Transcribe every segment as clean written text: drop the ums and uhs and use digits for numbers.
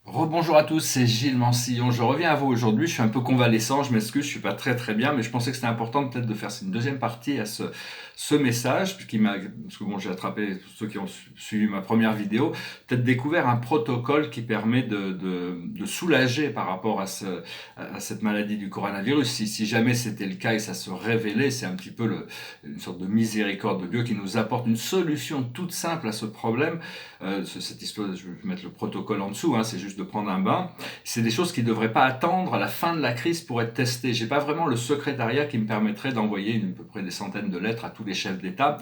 Rebonjour à tous, c'est Gilles Mansillon. Je reviens à vous aujourd'hui. Je suis un peu convalescent, je m'excuse, je suis pas très bien, mais je pensais que c'était important peut-être de faire une deuxième partie à ce message, parce que bon, j'ai attrapé ceux qui ont suivi ma première vidéo, peut-être découvert un protocole qui permet de soulager par rapport à cette maladie du coronavirus. Si jamais c'était le cas et ça se révélait, c'est un petit peu une sorte de miséricorde de Dieu qui nous apporte une solution toute simple à ce problème. Cette histoire, je vais mettre le protocole en dessous, hein, c'est juste de prendre un bain. C'est des choses qui ne devraient pas attendre à la fin de la crise pour être testées. J'ai pas vraiment le secrétariat qui me permettrait d'envoyer à peu près des centaines de lettres à tous les chefs d'État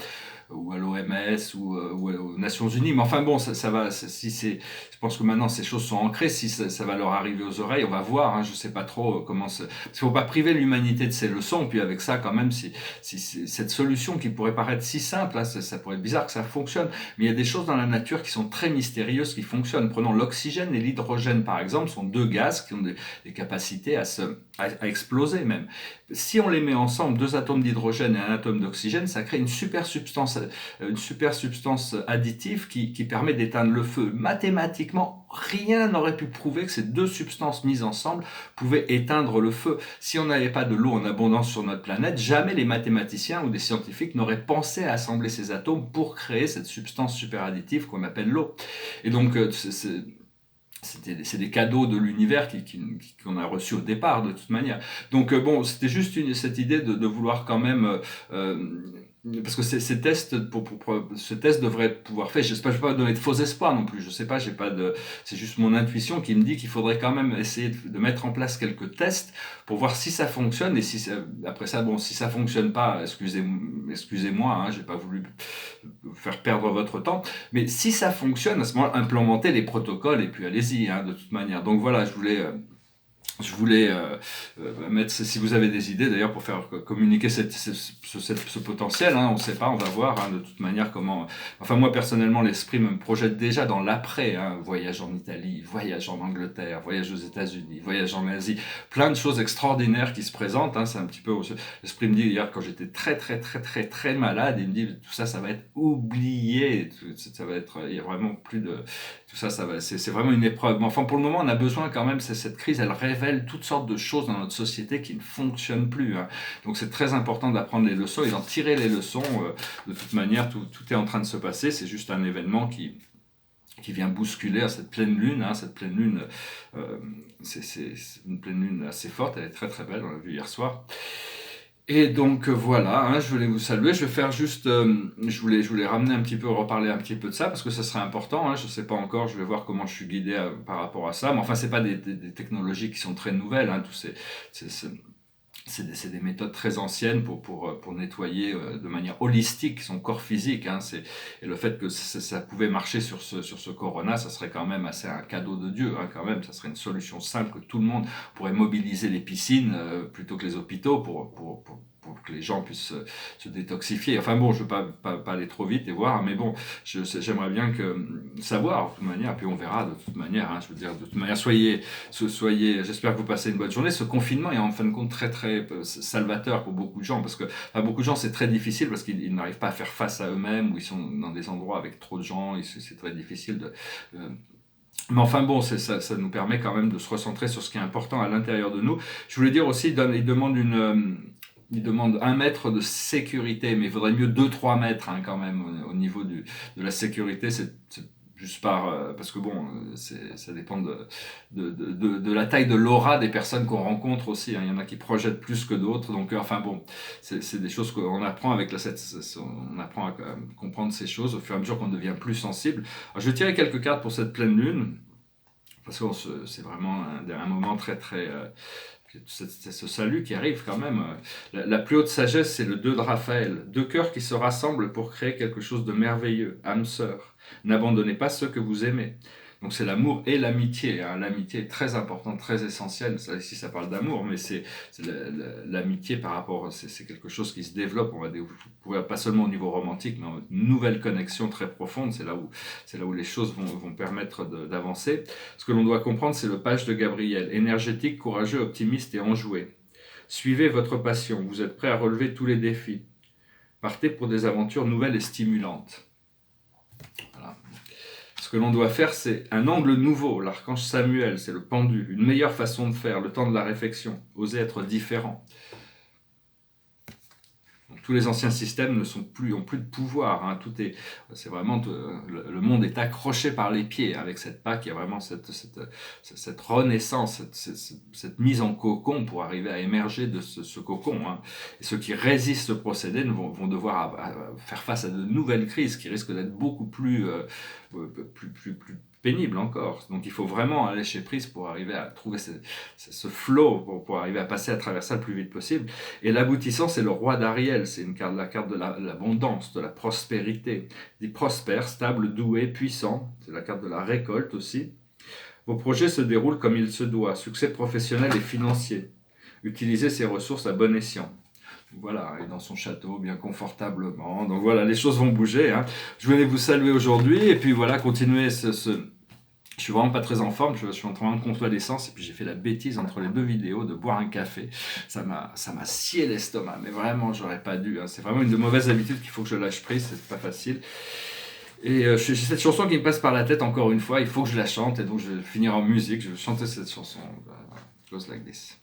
ou à l'OMS ou aux Nations Unies. Mais enfin bon, ça va. Si c'est, je pense que maintenant ces choses sont ancrées. Si ça va leur arriver aux oreilles, on va voir. Hein, je sais pas trop comment. Parce qu'il faut pas priver l'humanité de ses leçons. Puis avec ça, quand même, si cette solution qui pourrait paraître si simple, hein, ça pourrait être bizarre que ça fonctionne. Mais il y a des choses dans la nature qui sont très mystérieuses, qui fonctionnent. Prenons l'oxygène et l'hydrogène, par exemple, sont deux gaz qui ont des capacités à exploser même. Si on les met ensemble, deux atomes d'hydrogène et un atome d'oxygène, ça crée une super substance additive qui permet d'éteindre le feu. Mathématiquement, rien n'aurait pu prouver que ces deux substances mises ensemble pouvaient éteindre le feu. Si on n'avait pas de l'eau en abondance sur notre planète, jamais les mathématiciens ou des scientifiques n'auraient pensé à assembler ces atomes pour créer cette substance super additive qu'on appelle l'eau. Et donc, c'est des cadeaux de l'univers qu'on a reçus au départ de toute manière. Donc bon, c'était juste cette idée de vouloir quand même parce que ces tests ce test devrait pouvoir faire. Je sais pas, je ne vais pas donner de faux espoirs non plus. Je sais pas, j'ai pas de. C'est juste mon intuition qui me dit qu'il faudrait quand même essayer de mettre en place quelques tests pour voir si ça fonctionne et si après ça, bon, si ça fonctionne pas, excusez-moi, hein, j'ai pas voulu vous faire perdre votre temps. Mais si ça fonctionne, à ce moment-là, implémentez les protocoles et puis allez-y, hein, de toute manière. Donc voilà, je voulais mettre, si vous avez des idées d'ailleurs pour faire communiquer ce potentiel, hein, on ne sait pas, on va voir hein, de toute manière comment. Enfin moi personnellement l'esprit me projette déjà dans l'après, hein, voyage en Italie, voyage en Angleterre, voyage aux États-Unis, voyage en Asie, plein de choses extraordinaires qui se présentent. Hein, c'est un petit peu l'esprit me dit hier quand j'étais très malade, il me dit tout ça va être oublié, ça va être, il y a vraiment plus de tout ça, c'est vraiment une épreuve. Mais enfin, pour le moment, on a besoin quand même, cette crise, elle révèle toutes sortes de choses dans notre société qui ne fonctionnent plus. Hein. Donc c'est très important d'apprendre les leçons et d'en tirer les leçons. De toute manière, tout est en train de se passer. C'est juste un événement qui vient bousculer à cette pleine lune. Hein, cette pleine lune, c'est une pleine lune assez forte, elle est très belle, on l'a vu hier soir. Et donc voilà, hein, je voulais vous saluer. Je vais faire juste, je voulais ramener un petit peu, reparler un petit peu de ça parce que ça serait important. Hein, je sais pas encore, je vais voir comment je suis guidé par rapport à ça. Mais enfin, c'est pas des technologies qui sont très nouvelles. Hein, c'est, c'est, c'est des méthodes très anciennes pour nettoyer de manière holistique son corps physique. Hein, et le fait que ça pouvait marcher sur ce corona, ça serait quand même assez un cadeau de Dieu. Hein, quand même, ça serait une solution simple que tout le monde pourrait mobiliser les piscines plutôt que les hôpitaux pour que les gens puissent se détoxifier. Enfin bon, je ne veux pas aller trop vite et voir, mais bon, j'aimerais bien savoir de toute manière, puis on verra de toute manière. Hein, je veux dire, de toute manière, j'espère que vous passez une bonne journée. Ce confinement est en fin de compte très salvateur pour beaucoup de gens, parce que beaucoup de gens c'est très difficile parce qu'ils n'arrivent pas à faire face à eux-mêmes, ou ils sont dans des endroits avec trop de gens, et c'est très difficile de... mais enfin bon, ça nous permet quand même de se recentrer sur ce qui est important à l'intérieur de nous. Je voulais dire aussi, il demande 1 mètre de sécurité, mais il faudrait mieux 2-3 mètres hein, quand même au niveau de la sécurité. C'est juste parce que bon, ça dépend de la taille de l'aura des personnes qu'on rencontre aussi. Hein. Il y en a qui projettent plus que d'autres. Donc enfin bon, c'est des choses qu'on apprend on apprend à comprendre ces choses au fur et à mesure qu'on devient plus sensible. Alors, je vais tirer quelques cartes pour cette pleine lune. Parce que c'est vraiment un moment c'est ce salut qui arrive quand même. La plus haute sagesse, c'est le 2 de Raphaël. Deux cœurs qui se rassemblent pour créer quelque chose de merveilleux. Âme sœur, n'abandonnez pas ceux que vous aimez. Donc c'est l'amour et l'amitié. Hein. L'amitié est très importante, très essentielle. Ça, ici, ça parle d'amour, mais c'est l'amitié par rapport, c'est quelque chose qui se développe. On va dire, pas seulement au niveau romantique, mais une nouvelle connexion très profonde. C'est là où les choses vont permettre d'avancer. Ce que l'on doit comprendre, c'est le page de Gabriel. Énergétique, courageux, optimiste et enjoué. Suivez votre passion. Vous êtes prêt à relever tous les défis. Partez pour des aventures nouvelles et stimulantes. Voilà. que l'on doit faire, c'est un angle nouveau. L'archange Samuel, c'est le pendu, une meilleure façon de faire, le temps de la réflexion, oser être différent. Tous les anciens systèmes ont plus de pouvoir. Hein. C'est vraiment le monde est accroché par les pieds avec cette Pâque. Il y a vraiment cette renaissance, cette mise en cocon pour arriver à émerger de ce cocon. Hein. Et ceux qui résistent ce procédé vont devoir faire face à de nouvelles crises qui risquent d'être beaucoup plus pénible encore. Donc il faut vraiment lâcher prise pour arriver à trouver ce flow, pour arriver à passer à travers ça le plus vite possible. Et l'aboutissant, c'est le roi d'Ariel. C'est la carte de l'abondance, de la prospérité. Il dit prospère, stable, doué, puissant. C'est la carte de la récolte aussi. Vos projets se déroulent comme il se doit. Succès professionnel et financier. Utilisez ces ressources à bon escient. Voilà, et dans son château, bien confortablement. Donc voilà, les choses vont bouger. Hein. Je venais vous saluer aujourd'hui, et puis voilà, continuer Je suis vraiment pas très en forme, je suis en train de convalescence, et puis j'ai fait la bêtise entre les 2 vidéos de boire un café. Ça m'a scié l'estomac, mais vraiment, j'aurais pas dû. Hein. C'est vraiment une de mauvaises habitudes qu'il faut que je lâche prise, c'est pas facile. Et j'ai cette chanson qui me passe par la tête encore une fois, il faut que je la chante, et donc je vais finir en musique, je vais chanter cette chanson. It goes like this.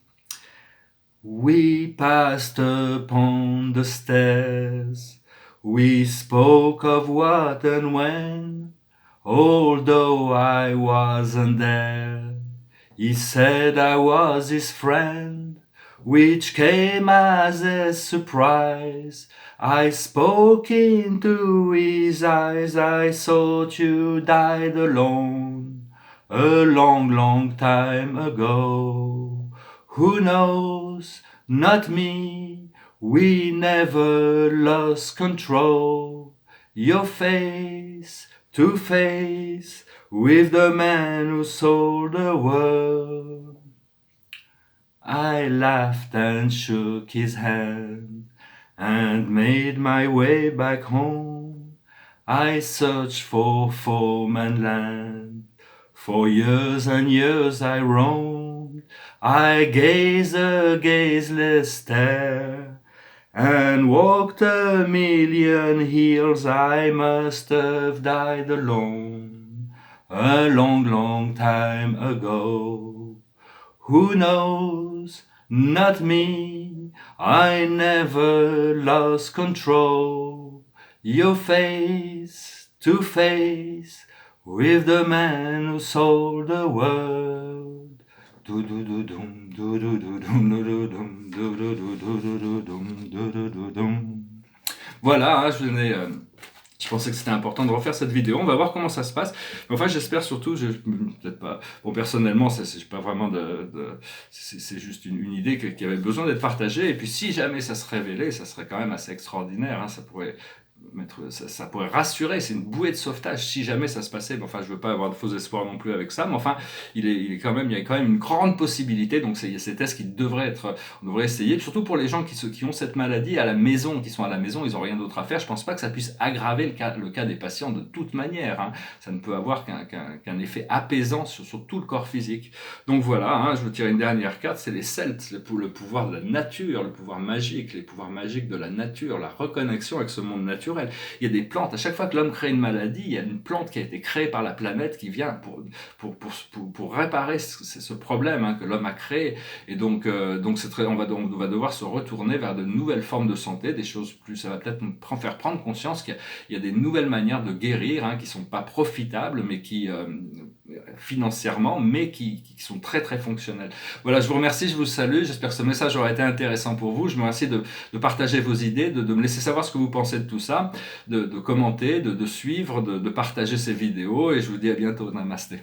We passed upon the stairs, we spoke of what and when, although I wasn't there. He said I was his friend, which came as a surprise. I spoke into his eyes, I thought you died alone, a long, long time ago. Who knows? Not me. We never lost control. Your face to face with the man who sold the world. I laughed and shook his hand and made my way back home. I searched for foreman land. For years and years I roamed. I gazed a gazeless stare and walked a million hills. I must have died alone a long, long time ago. Who knows? Not me. I never lost control. Your face to face with the man who sold the world. Voilà, je pensais que c'était important de refaire cette vidéo. On va voir comment ça se passe. Enfin, j'espère surtout, peut-être pas. Bon, personnellement, c'est pas vraiment c'est juste une idée qui avait besoin d'être partagée. Et puis, si jamais ça se révélait, ça serait quand même assez extraordinaire. Hein, ça pourrait rassurer, c'est une bouée de sauvetage si jamais ça se passait. Enfin, je veux pas avoir de faux espoirs non plus avec ça, mais enfin, il y a quand même une grande possibilité. Donc, il y a ces tests on devrait essayer, surtout pour les gens qui ont cette maladie à la maison, qui sont à la maison, ils ont rien d'autre à faire. Je pense pas que ça puisse aggraver le cas des patients de toute manière. Hein. Ça ne peut avoir qu'un effet apaisant sur tout le corps physique. Donc voilà, hein, je vous tire une dernière carte, c'est les Celtes, le pouvoir de la nature, le pouvoir magique, les pouvoirs magiques de la nature, la reconnexion avec ce monde naturel. Il y a des plantes, à chaque fois que l'homme crée une maladie, il y a une plante qui a été créée par la planète qui vient pour réparer ce problème hein, que l'homme a créé. Et donc on va devoir se retourner vers de nouvelles formes de santé, des choses plus, ça va peut-être nous faire prendre conscience qu'il y a des nouvelles manières de guérir hein, qui sont pas profitables, mais qui financièrement, mais qui sont très très fonctionnelles. Voilà, je vous remercie, je vous salue, j'espère que ce message aura été intéressant pour vous. Je vous remercie de partager vos idées, de me laisser savoir ce que vous pensez de tout ça, de commenter, de suivre, de partager ces vidéos, et je vous dis à bientôt. Namasté.